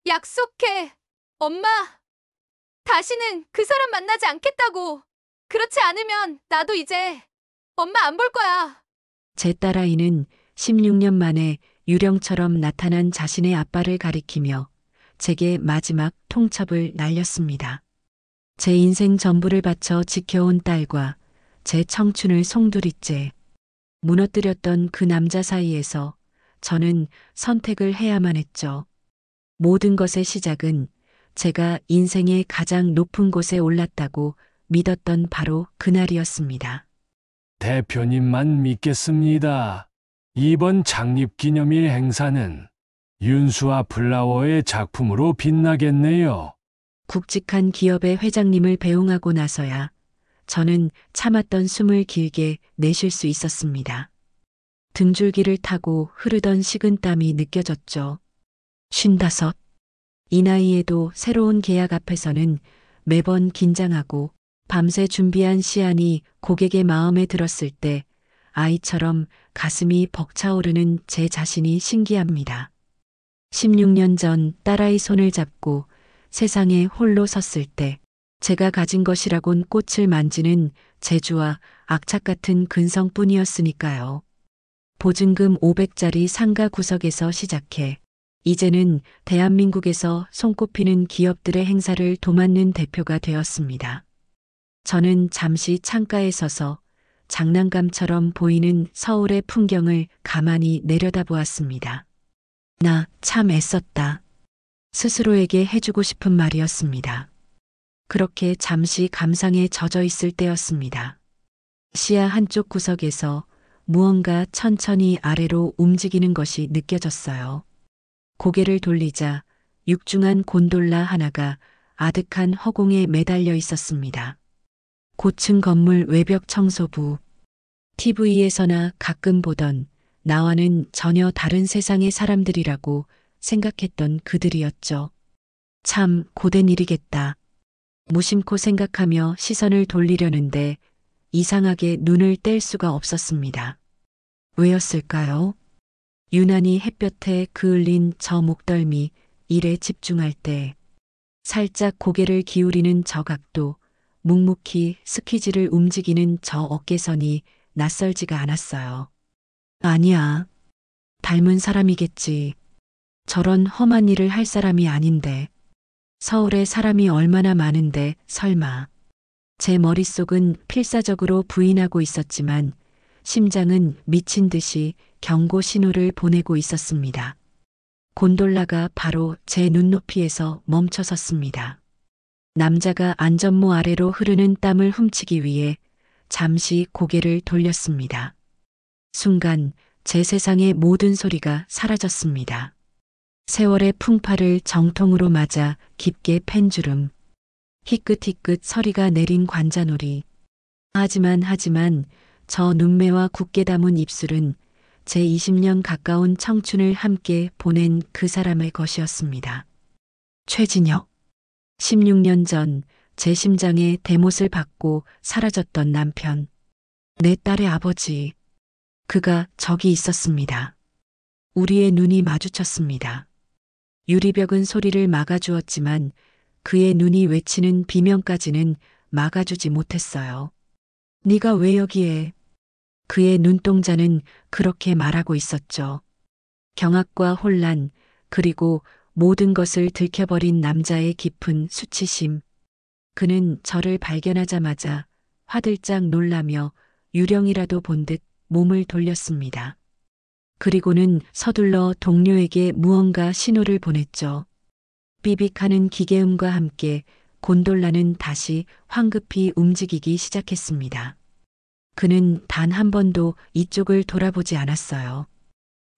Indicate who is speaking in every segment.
Speaker 1: 약속해. 엄마, 다시는 그 사람 만나지 않겠다고. 그렇지 않으면 나도 이제 엄마 안 볼 거야.
Speaker 2: 제 딸아이는 16년 만에 유령처럼 나타난 자신의 아빠를 가리키며 제게 마지막 통첩을 날렸습니다. 제 인생 전부를 바쳐 지켜온 딸과 제 청춘을 송두리째 무너뜨렸던 그 남자 사이에서 저는 선택을 해야만 했죠. 모든 것의 시작은 제가 인생의 가장 높은 곳에 올랐다고 믿었던 바로 그날이었습니다.
Speaker 3: 대표님만 믿겠습니다. 이번 창립기념일 행사는 윤수와 플라워의 작품으로 빛나겠네요.
Speaker 2: 굵직한 기업의 회장님을 배웅하고 나서야 저는 참았던 숨을 길게 내쉴 수 있었습니다. 등줄기를 타고 흐르던 식은땀이 느껴졌죠. 55. 이 나이에도 새로운 계약 앞에서는 매번 긴장하고 밤새 준비한 시안이 고객의 마음에 들었을 때 아이처럼 가슴이 벅차오르는 제 자신이 신기합니다. 16년 전 딸아이 손을 잡고 세상에 홀로 섰을 때 제가 가진 것이라곤 꽃을 만지는 재주와 악착 같은 근성뿐이었으니까요. 보증금 500짜리 상가 구석에서 시작해 이제는 대한민국에서 손꼽히는 기업들의 행사를 도맡는 대표가 되었습니다. 저는 잠시 창가에 서서 장난감처럼 보이는 서울의 풍경을 가만히 내려다보았습니다. 나 참 애썼다. 스스로에게 해주고 싶은 말이었습니다. 그렇게 잠시 감상에 젖어 있을 때였습니다. 시야 한쪽 구석에서 무언가 천천히 아래로 움직이는 것이 느껴졌어요. 고개를 돌리자 육중한 곤돌라 하나가 아득한 허공에 매달려 있었습니다. 고층 건물 외벽 청소부. TV에서나 가끔 보던 나와는 전혀 다른 세상의 사람들이라고 생각했던 그들이었죠. 참 고된 일이겠다. 무심코 생각하며 시선을 돌리려는데 이상하게 눈을 뗄 수가 없었습니다. 왜였을까요? 유난히 햇볕에 그을린 저 목덜미 일에 집중할 때 살짝 고개를 기울이는 저 각도, 묵묵히 스키즈를 움직이는 저 어깨선이 낯설지가 않았어요. 아니야. 닮은 사람이겠지. 저런 험한 일을 할 사람이 아닌데. 서울에 사람이 얼마나 많은데 설마. 제 머릿속은 필사적으로 부인하고 있었지만 심장은 미친 듯이 경고 신호를 보내고 있었습니다. 곤돌라가 바로 제 눈높이에서 멈춰섰습니다. 남자가 안전모 아래로 흐르는 땀을 훔치기 위해 잠시 고개를 돌렸습니다. 순간 제 세상의 모든 소리가 사라졌습니다. 세월의 풍파를 정통으로 맞아 깊게 팬 주름. 희끗희끗 서리가 내린 관자놀이. 하지만 저 눈매와 굳게 담은 입술은 제 20년 가까운 청춘을 함께 보낸 그 사람의 것이었습니다. 최진혁. 16년 전 제 심장에 대못을 받고 사라졌던 남편. 내 딸의 아버지. 그가 저기 있었습니다. 우리의 눈이 마주쳤습니다. 유리벽은 소리를 막아주었지만 그의 눈이 외치는 비명까지는 막아주지 못했어요. 네가 왜 여기에? 그의 눈동자는 그렇게 말하고 있었죠. 경악과 혼란, 그리고 모든 것을 들켜버린 남자의 깊은 수치심. 그는 저를 발견하자마자 화들짝 놀라며 유령이라도 본 듯 몸을 돌렸습니다. 그리고는 서둘러 동료에게 무언가 신호를 보냈죠. 삐빅하는 기계음과 함께 곤돌라는 다시 황급히 움직이기 시작했습니다. 그는 단 한 번도 이쪽을 돌아보지 않았어요.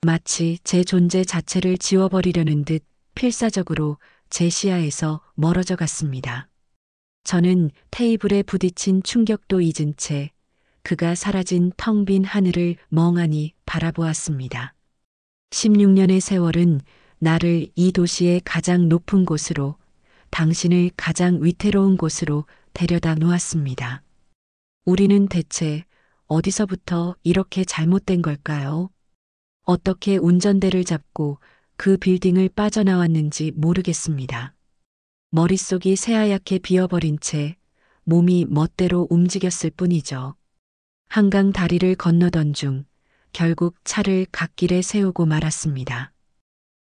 Speaker 2: 마치 제 존재 자체를 지워버리려는 듯 필사적으로 제 시야에서 멀어져 갔습니다. 저는 테이블에 부딪힌 충격도 잊은 채 그가 사라진 텅 빈 하늘을 멍하니 바라보았습니다. 16년의 세월은 나를 이 도시의 가장 높은 곳으로, 당신을 가장 위태로운 곳으로 데려다 놓았습니다. 우리는 대체 어디서부터 이렇게 잘못된 걸까요? 어떻게 운전대를 잡고 그 빌딩을 빠져나왔는지 모르겠습니다. 머릿속이 새하얗게 비어버린 채 몸이 멋대로 움직였을 뿐이죠. 한강 다리를 건너던 중 결국 차를 갓길에 세우고 말았습니다.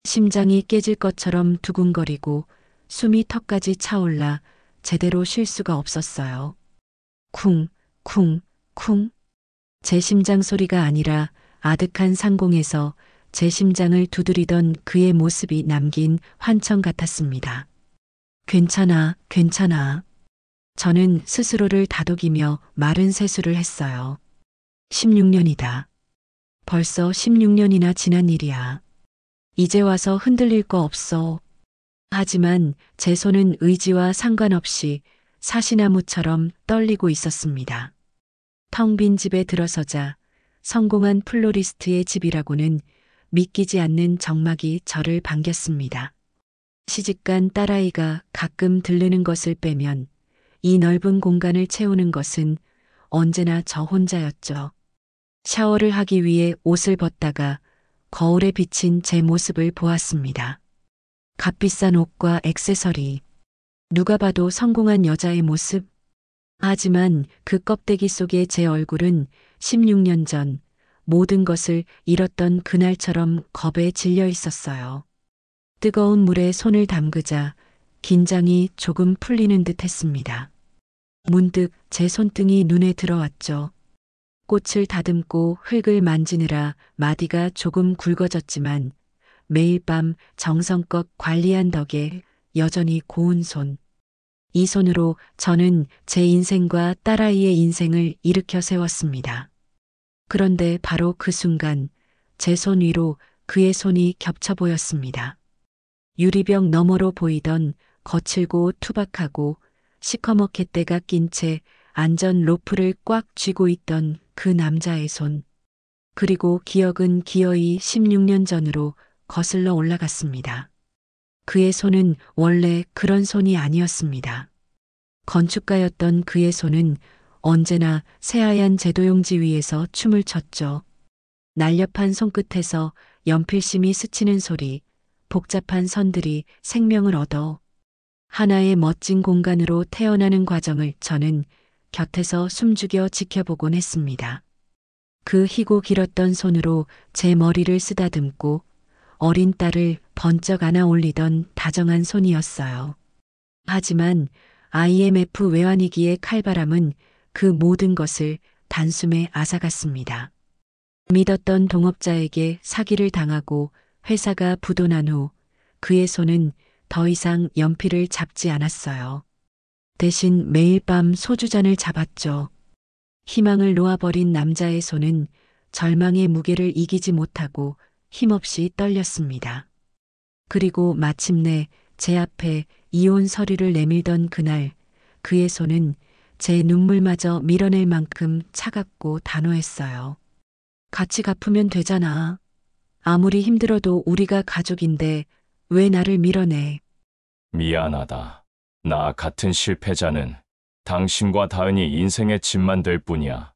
Speaker 2: 심장이 깨질 것처럼 두근거리고 숨이 턱까지 차올라 제대로 쉴 수가 없었어요. 쿵, 쿵, 쿵. 제 심장 소리가 아니라 아득한 상공에서 제 심장을 두드리던 그의 모습이 남긴 환청 같았습니다. 괜찮아, 괜찮아. 저는 스스로를 다독이며 마른 세수를 했어요. 16년이다. 벌써 16년이나 지난 일이야. 이제 와서 흔들릴 거 없어. 하지만 제 손은 의지와 상관없이 사시나무처럼 떨리고 있었습니다. 텅 빈 집에 들어서자 성공한 플로리스트의 집이라고는 믿기지 않는 적막이 저를 반겼습니다. 시집간 딸아이가 가끔 들르는 것을 빼면 이 넓은 공간을 채우는 것은 언제나 저 혼자였죠. 샤워를 하기 위해 옷을 벗다가 거울에 비친 제 모습을 보았습니다. 값비싼 옷과 액세서리. 누가 봐도 성공한 여자의 모습. 하지만 그 껍데기 속의 제 얼굴은 16년 전 모든 것을 잃었던 그날처럼 겁에 질려 있었어요. 뜨거운 물에 손을 담그자 긴장이 조금 풀리는 듯 했습니다. 문득 제 손등이 눈에 들어왔죠. 꽃을 다듬고 흙을 만지느라 마디가 조금 굵어졌지만 매일 밤 정성껏 관리한 덕에 여전히 고운 손. 이 손으로 저는 제 인생과 딸아이의 인생을 일으켜 세웠습니다. 그런데 바로 그 순간 제 손 위로 그의 손이 겹쳐 보였습니다. 유리병 너머로 보이던 거칠고 투박하고 시커멓게 때가 낀 채 안전 로프를 꽉 쥐고 있던 그 남자의 손. 그리고 기억은 기어이 16년 전으로 거슬러 올라갔습니다. 그의 손은 원래 그런 손이 아니었습니다. 건축가였던 그의 손은 언제나 새하얀 제도용지 위에서 춤을 췄죠. 날렵한 손끝에서 연필심이 스치는 소리, 복잡한 선들이 생명을 얻어 하나의 멋진 공간으로 태어나는 과정을 저는 곁에서 숨죽여 지켜보곤 했습니다. 그 희고 길었던 손으로 제 머리를 쓰다듬고 어린 딸을 번쩍 안아 올리던 다정한 손이었어요. 하지만 IMF 외환위기의 칼바람은 그 모든 것을 단숨에 앗아갔습니다. 믿었던 동업자에게 사기를 당하고 회사가 부도난 후 그의 손은 더 이상 연필을 잡지 않았어요. 대신 매일 밤 소주잔을 잡았죠. 희망을 놓아버린 남자의 손은 절망의 무게를 이기지 못하고 힘없이 떨렸습니다. 그리고 마침내 제 앞에 이혼 서류를 내밀던 그날 그의 손은 제 눈물마저 밀어낼 만큼 차갑고 단호했어요. 같이 갚으면 되잖아. 아무리 힘들어도 우리가 가족인데 왜 나를 밀어내?
Speaker 4: 미안하다. 나 같은 실패자는 당신과 다은이 인생의 짐만 될 뿐이야.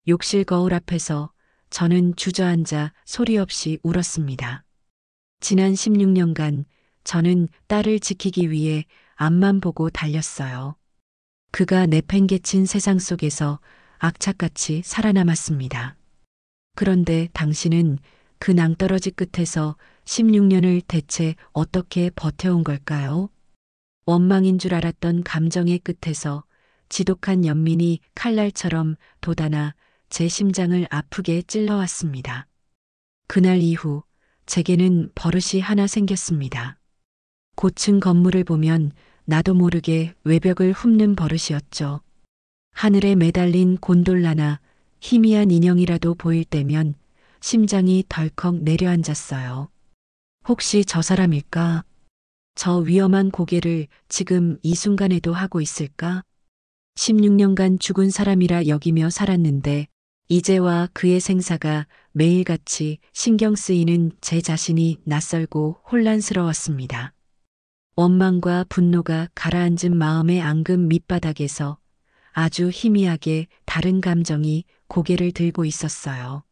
Speaker 2: 욕실 거울 앞에서 저는 주저앉아 소리 없이 울었습니다. 지난 16년간 저는 딸을 지키기 위해 앞만 보고 달렸어요. 그가 내팽개친 세상 속에서 악착같이 살아남았습니다. 그런데 당신은 그 낭떠러지 끝에서 16년을 대체 어떻게 버텨온 걸까요? 원망인 줄 알았던 감정의 끝에서 지독한 연민이 칼날처럼 돋아나 제 심장을 아프게 찔러왔습니다. 그날 이후 제게는 버릇이 하나 생겼습니다. 고층 건물을 보면 나도 모르게 외벽을 훑는 버릇이었죠. 하늘에 매달린 곤돌라나 희미한 인형이라도 보일 때면 심장이 덜컥 내려앉았어요. 혹시 저 사람일까? 저 위험한 고개를 지금 이 순간에도 하고 있을까? 16년간 죽은 사람이라 여기며 살았는데 이제와 그의 생사가 매일같이 신경 쓰이는 제 자신이 낯설고 혼란스러웠습니다. 원망과 분노가 가라앉은 마음의 앙금 밑바닥에서 아주 희미하게 다른 감정이 고개를 들고 있었어요.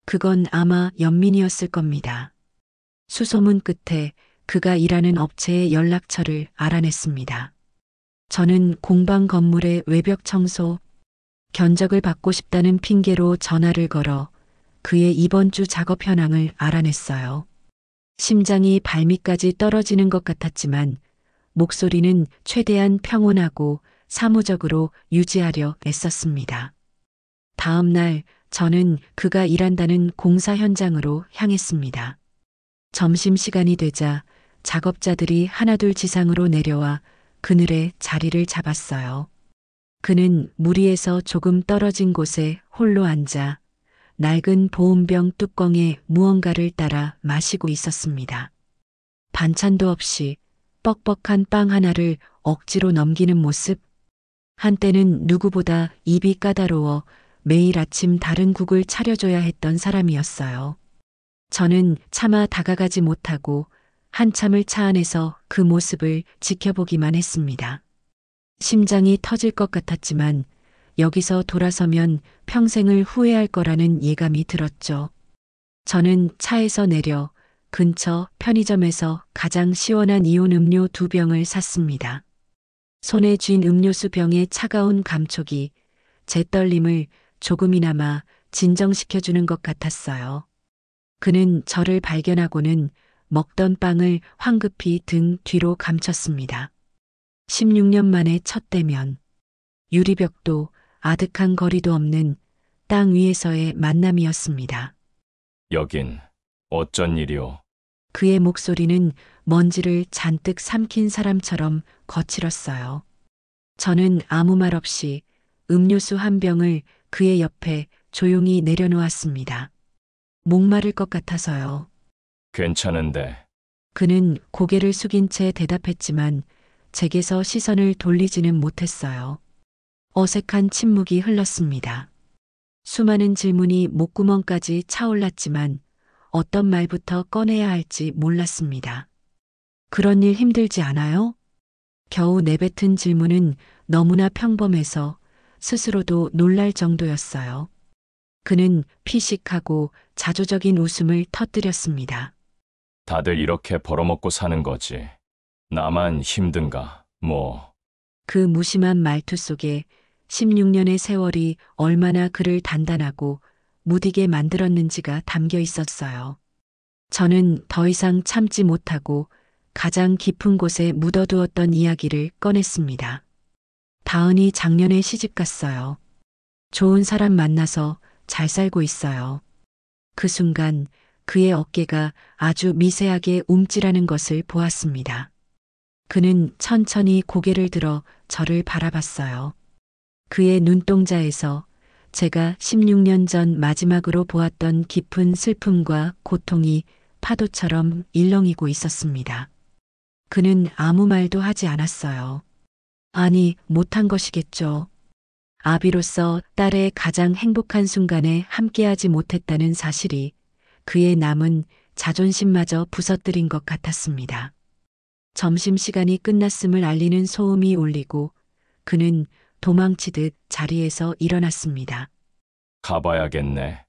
Speaker 2: 그건 아마 연민이었을 겁니다. 수소문 끝에 그가 일하는 업체의 연락처를 알아냈습니다. 저는 공방 건물의 외벽 청소, 견적을 받고 싶다는 핑계로 전화를 걸어 그의 이번 주 작업 현황을 알아냈어요. 심장이 발밑까지 떨어지는 것 같았지만 목소리는 최대한 평온하고 사무적으로 유지하려 애썼습니다. 다음 날 저는 그가 일한다는 공사 현장으로 향했습니다. 점심시간이 되자 작업자들이 하나둘 지상으로 내려와 그늘에 자리를 잡았어요. 그는 무리에서 조금 떨어진 곳에 홀로 앉아 낡은 보온병 뚜껑에 무언가를 따라 마시고 있었습니다. 반찬도 없이 뻑뻑한 빵 하나를 억지로 넘기는 모습. 한때는 누구보다 입이 까다로워 매일 아침 다른 국을 차려줘야 했던 사람이었어요. 저는 차마 다가가지 못하고 한참을 차 안에서 그 모습을 지켜보기만 했습니다. 심장이 터질 것 같았지만 여기서 돌아서면 평생을 후회할 거라는 예감이 들었죠. 저는 차에서 내려 근처 편의점에서 가장 시원한 이온 음료 2병을 샀습니다. 손에 쥔 음료수 병의 차가운 감촉이 제 떨림을 조금이나마 진정시켜주는 것 같았어요. 그는 저를 발견하고는 먹던 빵을 황급히 등 뒤로 감췄습니다. 16년 만에 첫 대면. 유리벽도 아득한 거리도 없는 땅 위에서의 만남이었습니다.
Speaker 4: 여긴 어쩐 일이오?
Speaker 2: 그의 목소리는 먼지를 잔뜩 삼킨 사람처럼 거칠었어요. 저는 아무 말 없이 음료수 한 병을 그의 옆에 조용히 내려놓았습니다. 목마를 것 같아서요.
Speaker 4: 괜찮은데.
Speaker 2: 그는 고개를 숙인 채 대답했지만 제게서 시선을 돌리지는 못했어요. 어색한 침묵이 흘렀습니다. 수많은 질문이 목구멍까지 차올랐지만 어떤 말부터 꺼내야 할지 몰랐습니다. 그런 일 힘들지 않아요? 겨우 내뱉은 질문은 너무나 평범해서 스스로도 놀랄 정도였어요. 그는 피식하고 자조적인 웃음을 터뜨렸습니다.
Speaker 4: 다들 이렇게 벌어먹고 사는 거지. 나만 힘든가, 뭐.
Speaker 2: 그 무심한 말투 속에 16년의 세월이 얼마나 그를 단단하고 무디게 만들었는지가 담겨 있었어요. 저는 더 이상 참지 못하고 가장 깊은 곳에 묻어두었던 이야기를 꺼냈습니다. 다은이 작년에 시집갔어요. 좋은 사람 만나서 잘 살고 있어요. 그 순간 그의 어깨가 아주 미세하게 움찔하는 것을 보았습니다. 그는 천천히 고개를 들어 저를 바라봤어요. 그의 눈동자에서 제가 16년 전 마지막으로 보았던 깊은 슬픔과 고통이 파도처럼 일렁이고 있었습니다. 그는 아무 말도 하지 않았어요. 아니, 못한 것이겠죠. 아비로서 딸의 가장 행복한 순간에 함께하지 못했다는 사실이 그의 남은 자존심마저 부서뜨린 것 같았습니다. 점심시간이 끝났음을 알리는 소음이 울리고 그는 도망치듯 자리에서 일어났습니다.
Speaker 4: 가봐야겠네.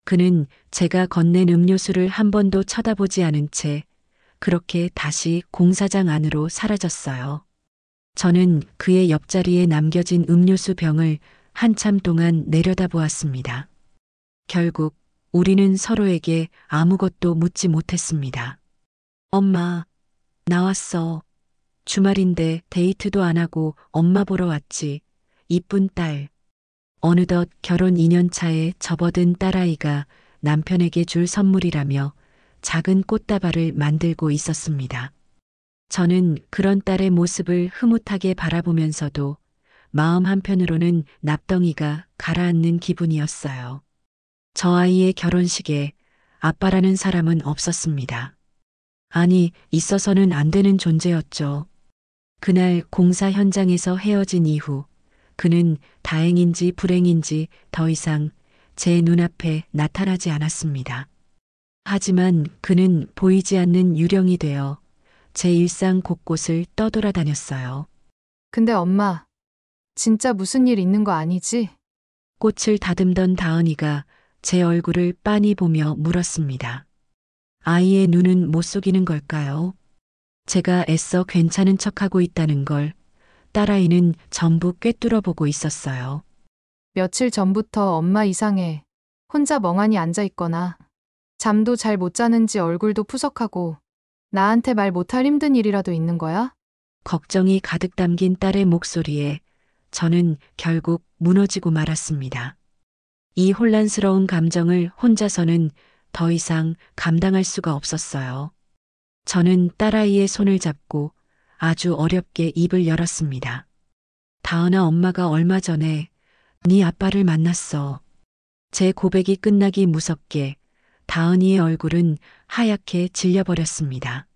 Speaker 2: 그는 제가 건넨 음료수를 한 번도 쳐다보지 않은 채 그렇게 다시 공사장 안으로 사라졌어요. 저는 그의 옆자리에 남겨진 음료수 병을 한참 동안 내려다보았습니다. 결국 우리는 서로에게 아무것도 묻지 못했습니다. 엄마, 나왔어. 주말인데 데이트도 안 하고 엄마 보러 왔지. 이쁜 딸. 어느덧 결혼 2년 차에 접어든 딸아이가 남편에게 줄 선물이라며 작은 꽃다발을 만들고 있었습니다. 저는 그런 딸의 모습을 흐뭇하게 바라보면서도 마음 한편으로는 납덩이가 가라앉는 기분이었어요. 저 아이의 결혼식에 아빠라는 사람은 없었습니다. 아니, 있어서는 안 되는 존재였죠. 그날 공사 현장에서 헤어진 이후 그는 다행인지 불행인지 더 이상 제 눈앞에 나타나지 않았습니다. 하지만 그는 보이지 않는 유령이 되어 제 일상 곳곳을 떠돌아다녔어요.
Speaker 1: 근데 엄마, 진짜 무슨 일 있는 거 아니지?
Speaker 2: 꽃을 다듬던 다은이가 제 얼굴을 빤히 보며 물었습니다. 아이의 눈은 못 속이는 걸까요? 제가 애써 괜찮은 척하고 있다는 걸 딸아이는 전부 꿰뚫어 보고 있었어요.
Speaker 5: 며칠 전부터 엄마 이상해. 혼자 멍하니 앉아 있거나 잠도 잘 못 자는지 얼굴도 푸석하고 나한테 말 못할 힘든 일이라도 있는 거야?
Speaker 2: 걱정이 가득 담긴 딸의 목소리에 저는 결국 무너지고 말았습니다. 이 혼란스러운 감정을 혼자서는 더 이상 감당할 수가 없었어요. 저는 딸아이의 손을 잡고 아주 어렵게 입을 열었습니다. 다은아, 엄마가 얼마 전에 네 아빠를 만났어. 제 고백이 끝나기 무섭게 다은이의 얼굴은 하얗게 질려버렸습니다.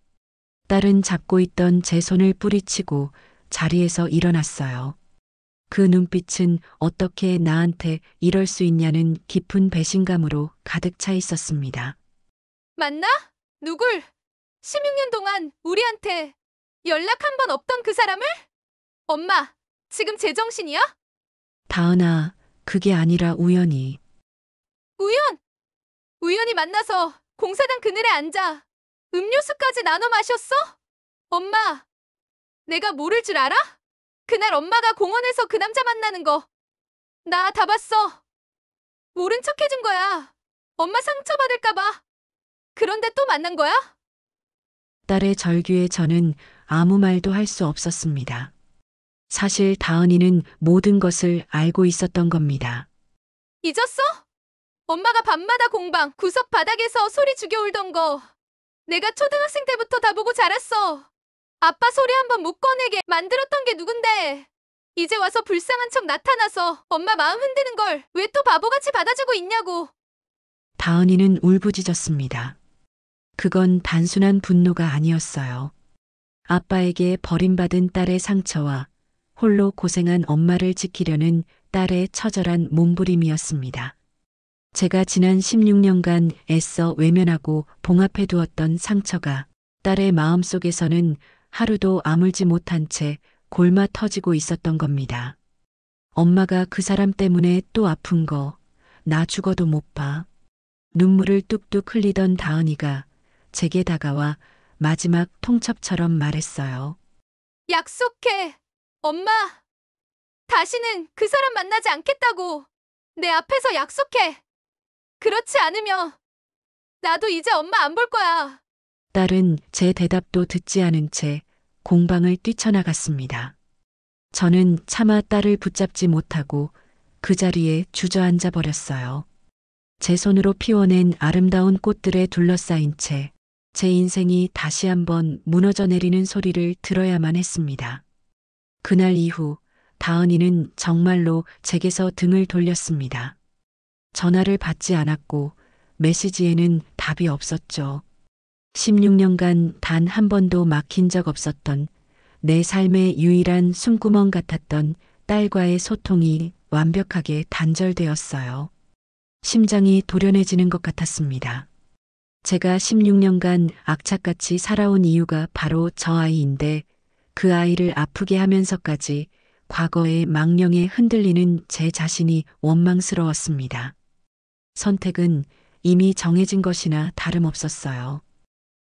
Speaker 2: 딸은 잡고 있던 제 손을 뿌리치고 자리에서 일어났어요. 그 눈빛은 어떻게 나한테 이럴 수 있냐는 깊은 배신감으로 가득 차 있었습니다.
Speaker 1: 맞나? 누굴? 16년 동안 우리한테 연락 한 번 없던 그 사람을? 엄마, 지금 제정신이야?
Speaker 2: 다은아, 그게 아니라 우연히.
Speaker 1: 우연! 우연히 만나서 공사장 그늘에 앉아 음료수까지 나눠 마셨어? 엄마, 내가 모를 줄 알아? 그날 엄마가 공원에서 그 남자 만나는 거 나 다 봤어. 모른 척 해준 거야. 엄마 상처받을까 봐. 그런데 또 만난 거야?
Speaker 2: 딸의 절규에 저는 아무 말도 할 수 없었습니다. 사실 다은이는 모든 것을 알고 있었던 겁니다.
Speaker 1: 잊었어? 엄마가 밤마다 공방 구석 바닥에서 소리 죽여 울던 거 내가 초등학생 때부터 다 보고 자랐어. 아빠 소리 한 번 못 꺼내게 만들었던 게 누군데. 이제 와서 불쌍한 척 나타나서 엄마 마음 흔드는 걸 왜 또 바보같이 받아주고 있냐고.
Speaker 2: 다은이는 울부짖었습니다. 그건 단순한 분노가 아니었어요. 아빠에게 버림받은 딸의 상처와 홀로 고생한 엄마를 지키려는 딸의 처절한 몸부림이었습니다. 제가 지난 16년간 애써 외면하고 봉합해 두었던 상처가 딸의 마음속에서는 하루도 아물지 못한 채 골마 터지고 있었던 겁니다. 엄마가 그 사람 때문에 또 아픈 거 나 죽어도 못 봐. 눈물을 뚝뚝 흘리던 다은이가 제게 다가와 마지막 통첩처럼 말했어요.
Speaker 1: 약속해. 엄마. 다시는 그 사람 만나지 않겠다고. 내 앞에서 약속해. 그렇지 않으면 나도 이제 엄마 안 볼 거야.
Speaker 2: 딸은 제 대답도 듣지 않은 채 공방을 뛰쳐나갔습니다. 저는 차마 딸을 붙잡지 못하고 그 자리에 주저앉아 버렸어요. 제 손으로 피워낸 아름다운 꽃들에 둘러싸인 채 제 인생이 다시 한번 무너져 내리는 소리를 들어야만 했습니다. 그날 이후 다은이는 정말로 제게서 등을 돌렸습니다. 전화를 받지 않았고 메시지에는 답이 없었죠. 16년간 단 한 번도 막힌 적 없었던 내 삶의 유일한 숨구멍 같았던 딸과의 소통이 완벽하게 단절되었어요. 심장이 도련해지는 것 같았습니다. 제가 16년간 악착같이 살아온 이유가 바로 저 아이인데 그 아이를 아프게 하면서까지 과거의 망령에 흔들리는 제 자신이 원망스러웠습니다. 선택은 이미 정해진 것이나 다름없었어요.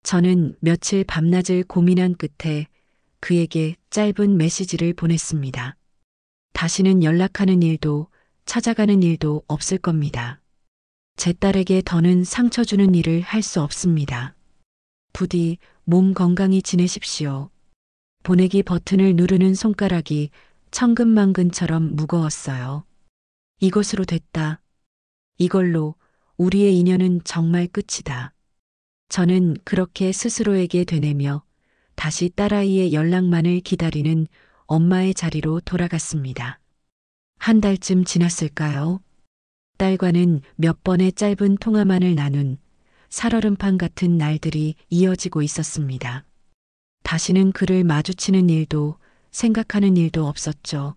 Speaker 2: 저는 며칠 밤낮을 고민한 끝에 그에게 짧은 메시지를 보냈습니다. 다시는 연락하는 일도 찾아가는 일도 없을 겁니다. 제 딸에게 더는 상처 주는 일을 할 수 없습니다. 부디 몸 건강히 지내십시오. 보내기 버튼을 누르는 손가락이 천근만근처럼 무거웠어요. 이것으로 됐다. 이걸로 우리의 인연은 정말 끝이다. 저는 그렇게 스스로에게 되뇌며 다시 딸아이의 연락만을 기다리는 엄마의 자리로 돌아갔습니다. 한 달쯤 지났을까요? 딸과는 몇 번의 짧은 통화만을 나눈 살얼음판 같은 날들이 이어지고 있었습니다. 다시는 그를 마주치는 일도 생각하는 일도 없었죠.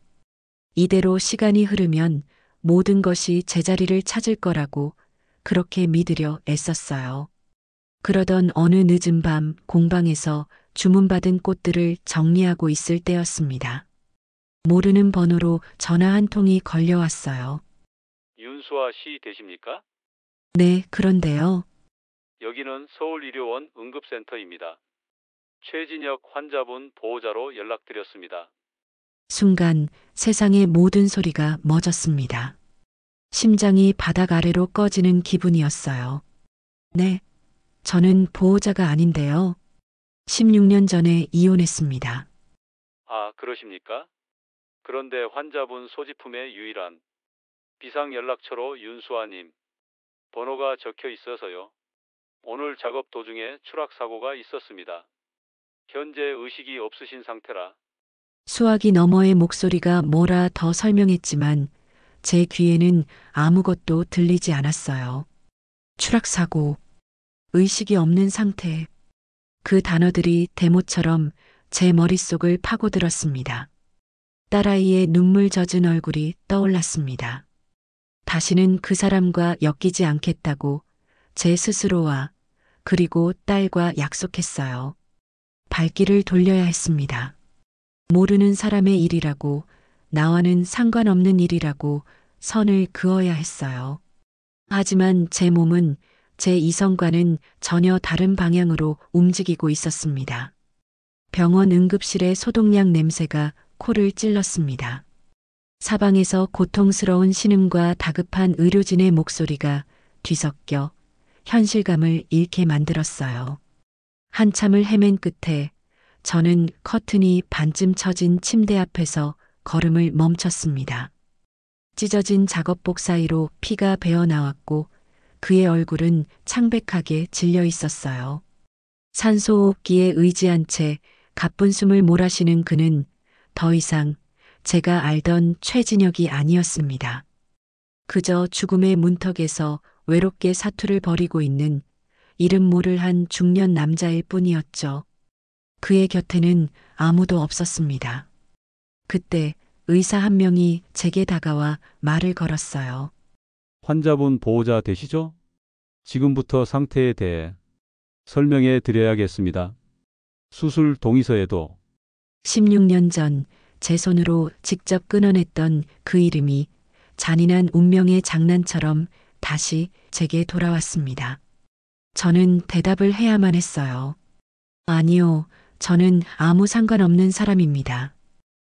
Speaker 2: 이대로 시간이 흐르면 모든 것이 제자리를 찾을 거라고 그렇게 믿으려 애썼어요. 그러던 어느 늦은 밤 공방에서 주문받은 꽃들을 정리하고 있을 때였습니다. 모르는 번호로 전화 한 통이 걸려왔어요.
Speaker 6: 윤수아 씨 되십니까?
Speaker 2: 네, 그런데요.
Speaker 6: 여기는 서울의료원 응급센터입니다. 최진혁 환자분 보호자로 연락드렸습니다.
Speaker 2: 순간 세상의 모든 소리가 멎었습니다. 심장이 바닥 아래로 꺼지는 기분이었어요. 네, 저는 보호자가 아닌데요. 16년 전에 이혼했습니다.
Speaker 6: 아, 그러십니까? 그런데 환자분 소지품의 유일한 비상연락처로 윤수아님 번호가 적혀 있어서요. 오늘 작업 도중에 추락사고가 있었습니다. 현재 의식이 없으신 상태라.
Speaker 2: 수화기 너머의 목소리가 뭐라 더 설명했지만 제 귀에는 아무것도 들리지 않았어요. 추락사고, 의식이 없는 상태. 그 단어들이 대모처럼 제 머릿속을 파고들었습니다. 딸아이의 눈물 젖은 얼굴이 떠올랐습니다. 다시는 그 사람과 엮이지 않겠다고 제 스스로와 그리고 딸과 약속했어요. 발길을 돌려야 했습니다. 모르는 사람의 일이라고, 나와는 상관없는 일이라고 선을 그어야 했어요. 하지만 제 몸은 제 이성과는 전혀 다른 방향으로 움직이고 있었습니다. 병원 응급실의 소독약 냄새가 코를 찔렀습니다. 사방에서 고통스러운 신음과 다급한 의료진의 목소리가 뒤섞여 현실감을 잃게 만들었어요. 한참을 헤맨 끝에 저는 커튼이 반쯤 쳐진 침대 앞에서 걸음을 멈췄습니다. 찢어진 작업복 사이로 피가 배어 나왔고 그의 얼굴은 창백하게 질려 있었어요. 산소호흡기에 의지한 채 가쁜 숨을 몰아쉬는 그는 더 이상 제가 알던 최진혁이 아니었습니다. 그저 죽음의 문턱에서 외롭게 사투를 벌이고 있는 이름 모를 한 중년 남자일 뿐이었죠. 그의 곁에는 아무도 없었습니다. 그때 의사 한 명이 제게 다가와 말을 걸었어요.
Speaker 7: 환자분 보호자 되시죠? 지금부터 상태에 대해 설명해 드려야겠습니다. 수술 동의서에도
Speaker 2: 16년 전 제 손으로 직접 끊어냈던 그 이름이 잔인한 운명의 장난처럼 다시 제게 돌아왔습니다. 저는 대답을 해야만 했어요. 아니요, 저는 아무 상관없는 사람입니다.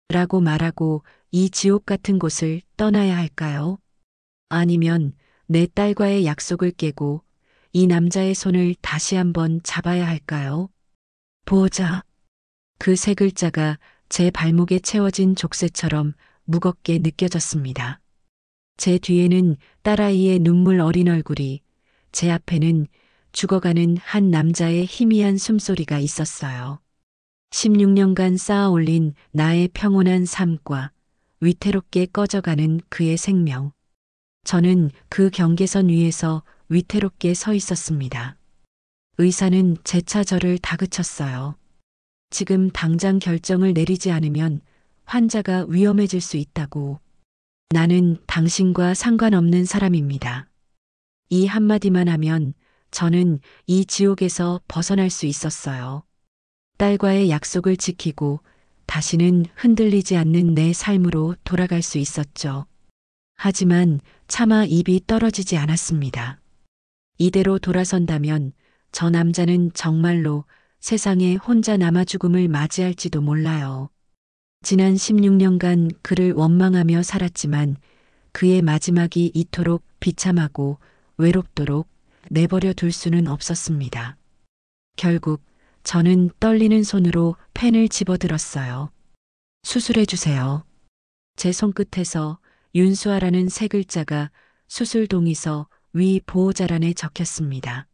Speaker 2: 라고 말하고 이 지옥 같은 곳을 떠나야 할까요? 아니면 내 딸과의 약속을 깨고 이 남자의 손을 다시 한번 잡아야 할까요? 보호자. 그 세 글자가 제 발목에 채워진 족쇄처럼 무겁게 느껴졌습니다. 제 뒤에는 딸아이의 눈물 어린 얼굴이, 제 앞에는 죽어가는 한 남자의 희미한 숨소리가 있었어요. 16년간 쌓아 올린 나의 평온한 삶과 위태롭게 꺼져가는 그의 생명. 저는 그 경계선 위에서 위태롭게 서 있었습니다. 의사는 재차 저를 다그쳤어요. 지금 당장 결정을 내리지 않으면 환자가 위험해질 수 있다고. 나는 당신과 상관없는 사람입니다. 이 한마디만 하면 저는 이 지옥에서 벗어날 수 있었어요. 딸과의 약속을 지키고 다시는 흔들리지 않는 내 삶으로 돌아갈 수 있었죠. 하지만 차마 입이 떨어지지 않았습니다. 이대로 돌아선다면 저 남자는 정말로 세상에 혼자 남아 죽음을 맞이할지도 몰라요. 지난 16년간 그를 원망하며 살았지만 그의 마지막이 이토록 비참하고 외롭도록 내버려 둘 수는 없었습니다. 결국 저는 떨리는 손으로 펜을 집어들었어요. 수술해 주세요. 제 손끝에서 윤수아라는 세 글자가 수술 동의서 위 보호자란에 적혔습니다.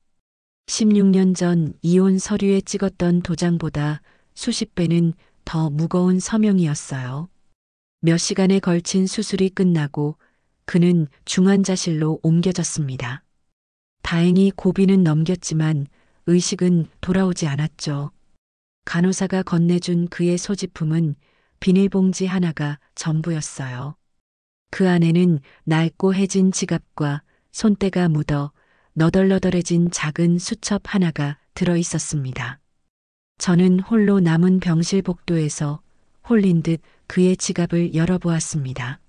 Speaker 2: 16년 전 이혼 서류에 찍었던 도장보다 수십 배는 더 무거운 서명이었어요. 몇 시간에 걸친 수술이 끝나고 그는 중환자실로 옮겨졌습니다. 다행히 고비는 넘겼지만 의식은 돌아오지 않았죠. 간호사가 건네준 그의 소지품은 비닐봉지 하나가 전부였어요. 그 안에는 낡고 해진 지갑과 손때가 묻어 너덜너덜해진 작은 수첩 하나가 들어 있었습니다. 저는 홀로 남은 병실 복도에서 홀린 듯 그의 지갑을 열어보았습니다.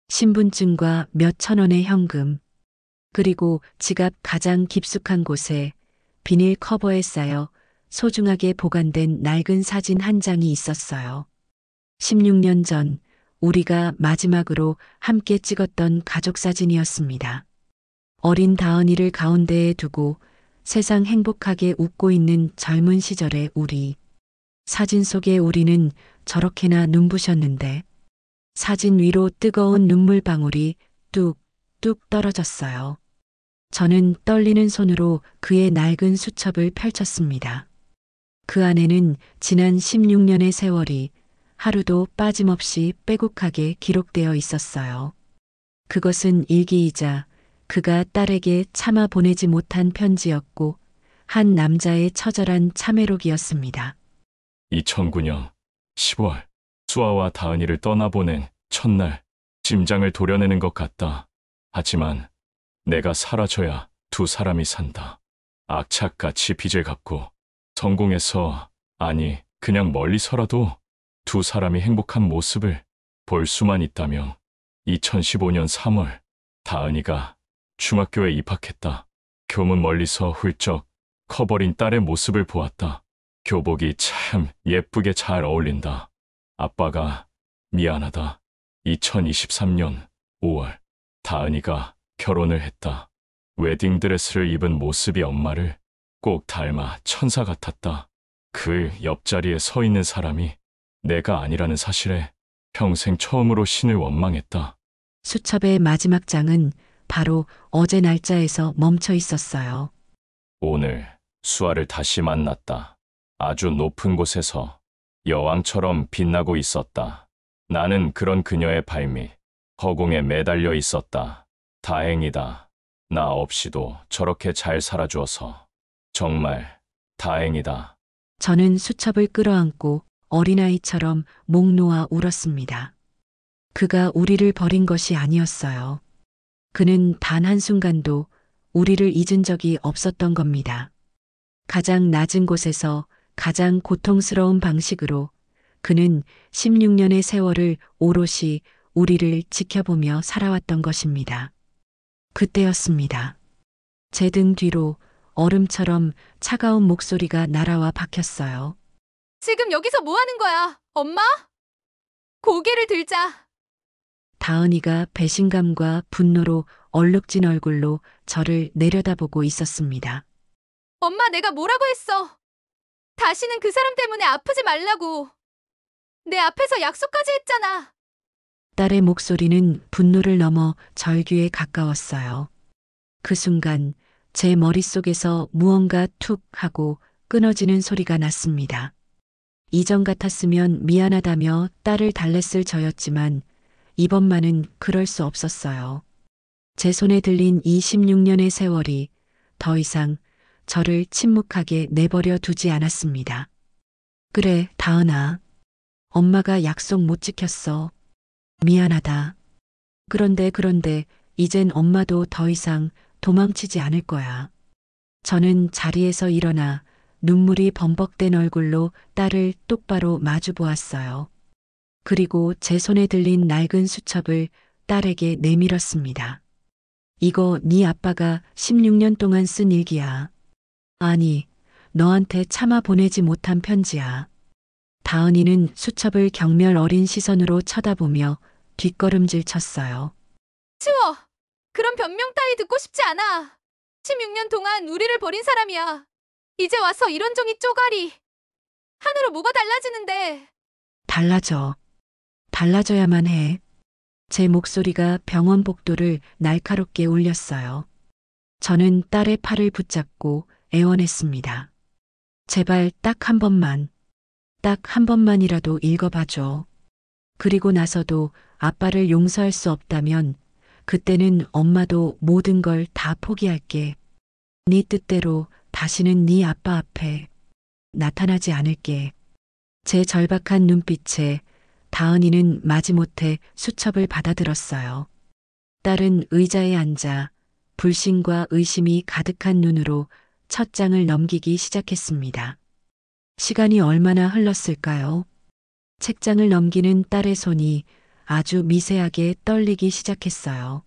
Speaker 2: 신분증과 몇 천 원의 현금, 그리고 지갑 가장 깊숙한 곳에 비닐 커버에 쌓여 소중하게 보관된 낡은 사진 한 장이 있었어요. 16년 전 우리가 마지막으로 함께 찍었던 가족 사진이었습니다. 어린 다은이를 가운데에 두고 세상 행복하게 웃고 있는 젊은 시절의 우리. 사진 속의 우리는 저렇게나 눈부셨는데 사진 위로 뜨거운 눈물방울이 뚝뚝 떨어졌어요. 저는 떨리는 손으로 그의 낡은 수첩을 펼쳤습니다. 그 안에는 지난 16년의 세월이 하루도 빠짐없이 빼곡하게 기록되어 있었어요. 그것은 일기이자 그가 딸에게 참아 보내지 못한 편지였고 한 남자의 처절한 참회록이었습니다.
Speaker 4: 2009년 10월 수아와 다은이를 떠나보낸 첫날 심장을 도려내는 것 같다. 하지만 내가 사라져야 두 사람이 산다. 악착같이 빚을 갚고 성공해서 아니 그냥 멀리서라도 두 사람이 행복한 모습을 볼 수만 있다면 2015년 3월 다은이가 중학교에 입학했다. 교문 멀리서 훌쩍 커버린 딸의 모습을 보았다. 교복이 참 예쁘게 잘 어울린다. 아빠가 미안하다. 2023년 5월 다은이가 결혼을 했다. 웨딩드레스를 입은 모습이 엄마를 꼭 닮아 천사 같았다. 그 옆자리에 서 있는 사람이 내가 아니라는 사실에 평생 처음으로 신을 원망했다.
Speaker 2: 수첩의 마지막 장은 바로 어제 날짜에서 멈춰 있었어요.
Speaker 4: 오늘 수아를 다시 만났다. 아주 높은 곳에서 여왕처럼 빛나고 있었다. 나는 그런 그녀의 발밑, 허공에 매달려 있었다. 다행이다. 나 없이도 저렇게 잘 살아주어서. 정말 다행이다.
Speaker 2: 저는 수첩을 끌어안고 어린아이처럼 목 놓아 울었습니다. 그가 우리를 버린 것이 아니었어요. 그는 단 한순간도 우리를 잊은 적이 없었던 겁니다. 가장 낮은 곳에서 가장 고통스러운 방식으로 그는 16년의 세월을 오롯이 우리를 지켜보며 살아왔던 것입니다. 그때였습니다. 제 등 뒤로 얼음처럼 차가운 목소리가 날아와 박혔어요.
Speaker 1: 지금 여기서 뭐 하는 거야? 엄마? 고개를 들자.
Speaker 2: 다은이가 배신감과 분노로 얼룩진 얼굴로 저를 내려다보고 있었습니다.
Speaker 1: 엄마, 내가 뭐라고 했어? 다시는 그 사람 때문에 아프지 말라고. 내 앞에서 약속까지 했잖아.
Speaker 2: 딸의 목소리는 분노를 넘어 절규에 가까웠어요. 그 순간 제 머릿속에서 무언가 툭 하고 끊어지는 소리가 났습니다. 이전 같았으면 미안하다며 딸을 달랬을 저였지만 이번만은 그럴 수 없었어요. 제 손에 들린 이 16년의 세월이 더 이상 저를 침묵하게 내버려 두지 않았습니다. 그래, 다은아. 엄마가 약속 못 지켰어. 미안하다. 그런데 이젠 엄마도 더 이상 도망치지 않을 거야. 저는 자리에서 일어나 눈물이 범벅된 얼굴로 딸을 똑바로 마주 보았어요. 그리고 제 손에 들린 낡은 수첩을 딸에게 내밀었습니다. 이거 네 아빠가 16년 동안 쓴 일기야. 아니, 너한테 참아 보내지 못한 편지야. 다은이는 수첩을 경멸 어린 시선으로 쳐다보며 뒷걸음질 쳤어요.
Speaker 1: 치워. 그런 변명 따위 듣고 싶지 않아. 16년 동안 우리를 버린 사람이야. 이제 와서 이런 종이 쪼가리. 하늘로 뭐가 달라지는데.
Speaker 2: 달라져. 달라져야만 해. 제 목소리가 병원 복도를 날카롭게 울렸어요. 저는 딸의 팔을 붙잡고 애원했습니다. 제발 딱 한 번만. 딱 한 번만이라도 읽어봐줘. 그리고 나서도 아빠를 용서할 수 없다면 그때는 엄마도 모든 걸 다 포기할게. 네 뜻대로 다시는 네 아빠 앞에 나타나지 않을게. 제 절박한 눈빛에 다은이는 마지못해 수첩을 받아들었어요. 딸은 의자에 앉아 불신과 의심이 가득한 눈으로 첫 장을 넘기기 시작했습니다. 시간이 얼마나 흘렀을까요? 책장을 넘기는 딸의 손이 아주 미세하게 떨리기 시작했어요.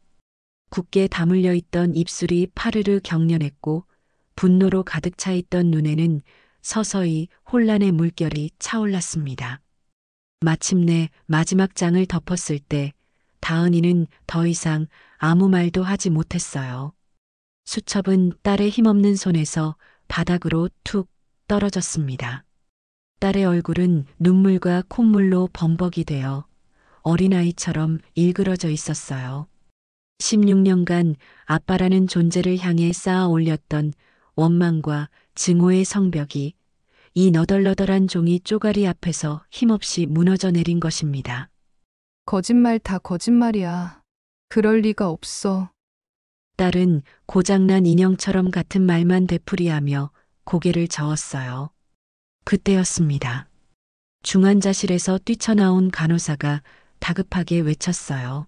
Speaker 2: 굳게 다물려 있던 입술이 파르르 경련했고 분노로 가득 차 있던 눈에는 서서히 혼란의 물결이 차올랐습니다. 마침내 마지막 장을 덮었을 때 다은이는 더 이상 아무 말도 하지 못했어요. 수첩은 딸의 힘없는 손에서 바닥으로 툭 떨어졌습니다. 딸의 얼굴은 눈물과 콧물로 범벅이 되어 어린아이처럼 일그러져 있었어요. 16년간 아빠라는 존재를 향해 쌓아 올렸던 원망과 증오의 성벽이 이 너덜너덜한 종이 쪼가리 앞에서 힘없이 무너져 내린 것입니다.
Speaker 5: 거짓말 다 거짓말이야. 그럴 리가 없어.
Speaker 2: 딸은 고장난 인형처럼 같은 말만 되풀이하며 고개를 저었어요. 그때였습니다. 중환자실에서 뛰쳐나온 간호사가 다급하게 외쳤어요.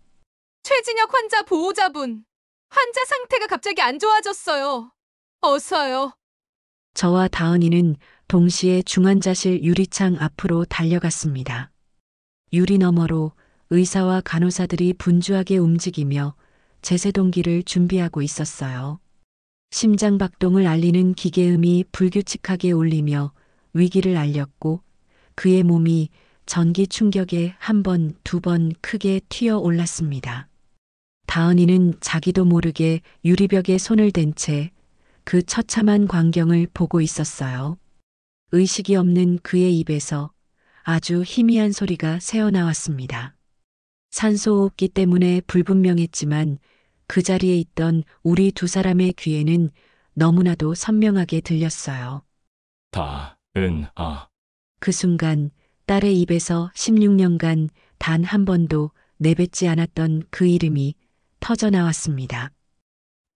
Speaker 1: 최진혁 환자 보호자분, 환자 상태가 갑자기 안 좋아졌어요. 어서요.
Speaker 2: 저와 다은이는 동시에 중환자실 유리창 앞으로 달려갔습니다. 유리 너머로 의사와 간호사들이 분주하게 움직이며 제세동기를 준비하고 있었어요. 심장 박동을 알리는 기계음이 불규칙하게 울리며 위기를 알렸고 그의 몸이 전기 충격에 한 번, 두 번 크게 튀어 올랐습니다. 다은이는 자기도 모르게 유리벽에 손을 댄 채 그 처참한 광경을 보고 있었어요. 의식이 없는 그의 입에서 아주 희미한 소리가 새어나왔습니다. 산소호흡기 때문에 불분명했지만 그 자리에 있던 우리 두 사람의 귀에는 너무나도 선명하게 들렸어요.
Speaker 4: 다은아.
Speaker 2: 그 순간 딸의 입에서 16년간 단 한 번도 내뱉지 않았던 그 이름이 터져 나왔습니다.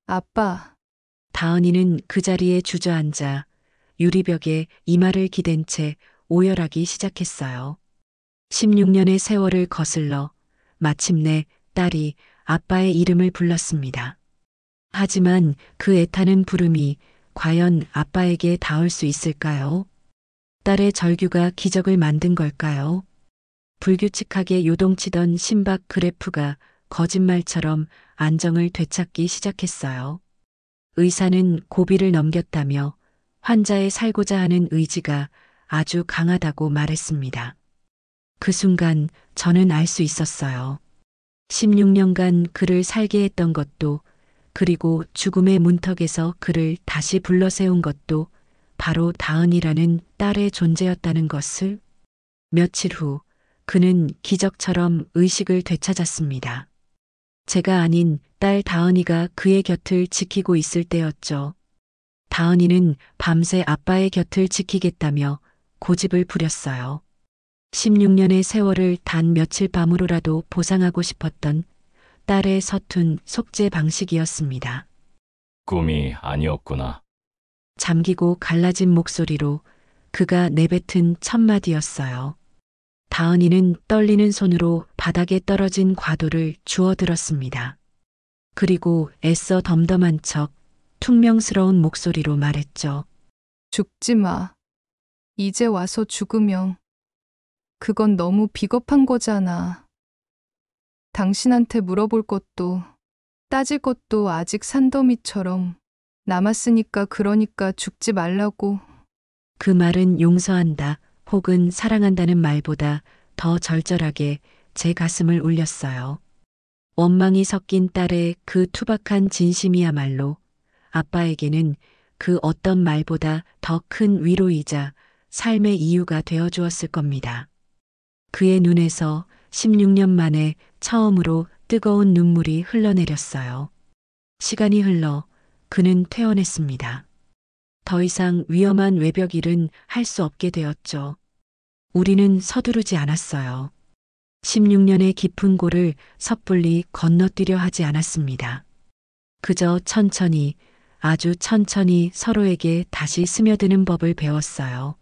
Speaker 5: 아빠,
Speaker 2: 다은이는 그 자리에 주저앉아 유리벽에 이마를 기댄 채 오열하기 시작했어요. 16년의 세월을 거슬러 마침내 딸이 아빠의 이름을 불렀습니다. 하지만 그 애타는 부름이 과연 아빠에게 닿을 수 있을까요? 딸의 절규가 기적을 만든 걸까요? 불규칙하게 요동치던 심박 그래프가 거짓말처럼 안정을 되찾기 시작했어요. 의사는 고비를 넘겼다며 환자의 살고자 하는 의지가 아주 강하다고 말했습니다. 그 순간 저는 알 수 있었어요. 16년간 그를 살게 했던 것도 그리고 죽음의 문턱에서 그를 다시 불러세운 것도 바로 다은이라는 딸의 존재였다는 것을. 며칠 후 그는 기적처럼 의식을 되찾았습니다. 제가 아닌 딸 다은이가 그의 곁을 지키고 있을 때였죠. 다은이는 밤새 아빠의 곁을 지키겠다며 고집을 부렸어요. 16년의 세월을 단 며칠 밤으로라도 보상하고 싶었던 딸의 서툰 속죄 방식이었습니다.
Speaker 4: 꿈이 아니었구나.
Speaker 2: 잠기고 갈라진 목소리로 그가 내뱉은 첫 마디였어요. 다은이는 떨리는 손으로 바닥에 떨어진 과도를 주워들었습니다. 그리고 애써 덤덤한 척 퉁명스러운 목소리로 말했죠.
Speaker 5: 죽지 마. 이제 와서 죽으면 그건 너무 비겁한 거잖아. 당신한테 물어볼 것도 따질 것도 아직 산더미처럼 남았으니까 그러니까 죽지 말라고.
Speaker 2: 그 말은 용서한다 혹은 사랑한다는 말보다 더 절절하게 제 가슴을 울렸어요. 원망이 섞인 딸의 그 투박한 진심이야말로 아빠에게는 그 어떤 말보다 더 큰 위로이자 삶의 이유가 되어 주었을 겁니다. 그의 눈에서 16년 만에 처음으로 뜨거운 눈물이 흘러내렸어요. 시간이 흘러 그는 퇴원했습니다. 더 이상 위험한 외벽 일은 할 수 없게 되었죠. 우리는 서두르지 않았어요. 16년의 깊은 골을 섣불리 건너뛰려 하지 않았습니다. 그저 천천히, 아주 천천히 서로에게 다시 스며드는 법을 배웠어요.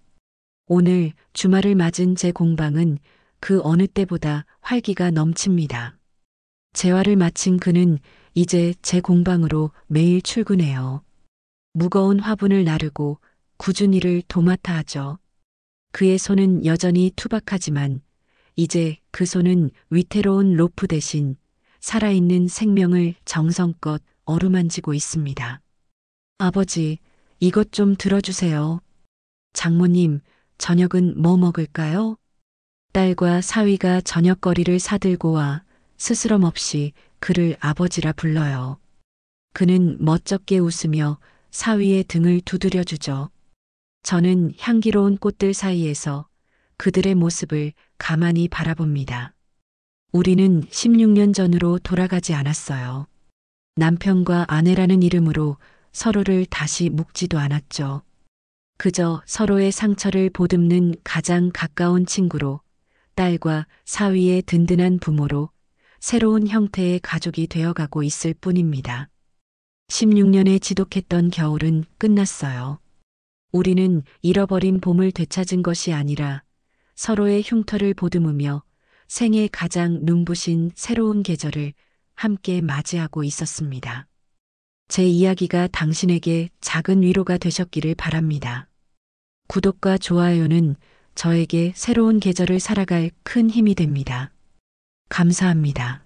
Speaker 2: 오늘 주말을 맞은 제 공방은 그 어느 때보다 활기가 넘칩니다. 재활을 마친 그는 이제 제 공방으로 매일 출근해요. 무거운 화분을 나르고 굳은 일을 도맡아 하죠. 그의 손은 여전히 투박하지만 이제 그 손은 위태로운 로프 대신 살아있는 생명을 정성껏 어루만지고 있습니다. 아버지, 이것 좀 들어주세요. 장모님, 저녁은 뭐 먹을까요? 딸과 사위가 저녁거리를 사들고 와 스스럼 없이 그를 아버지라 불러요. 그는 멋쩍게 웃으며 사위의 등을 두드려 주죠. 저는 향기로운 꽃들 사이에서 그들의 모습을 가만히 바라봅니다. 우리는 16년 전으로 돌아가지 않았어요. 남편과 아내라는 이름으로 서로를 다시 묵지도 않았죠. 그저 서로의 상처를 보듬는 가장 가까운 친구로, 딸과 사위의 든든한 부모로 새로운 형태의 가족이 되어가고 있을 뿐입니다. 16년의 지독했던 겨울은 끝났어요. 우리는 잃어버린 봄을 되찾은 것이 아니라 서로의 흉터를 보듬으며 생애 가장 눈부신 새로운 계절을 함께 맞이하고 있었습니다. 제 이야기가 당신에게 작은 위로가 되셨기를 바랍니다. 구독과 좋아요는 저에게 새로운 계절을 살아갈 큰 힘이 됩니다. 감사합니다.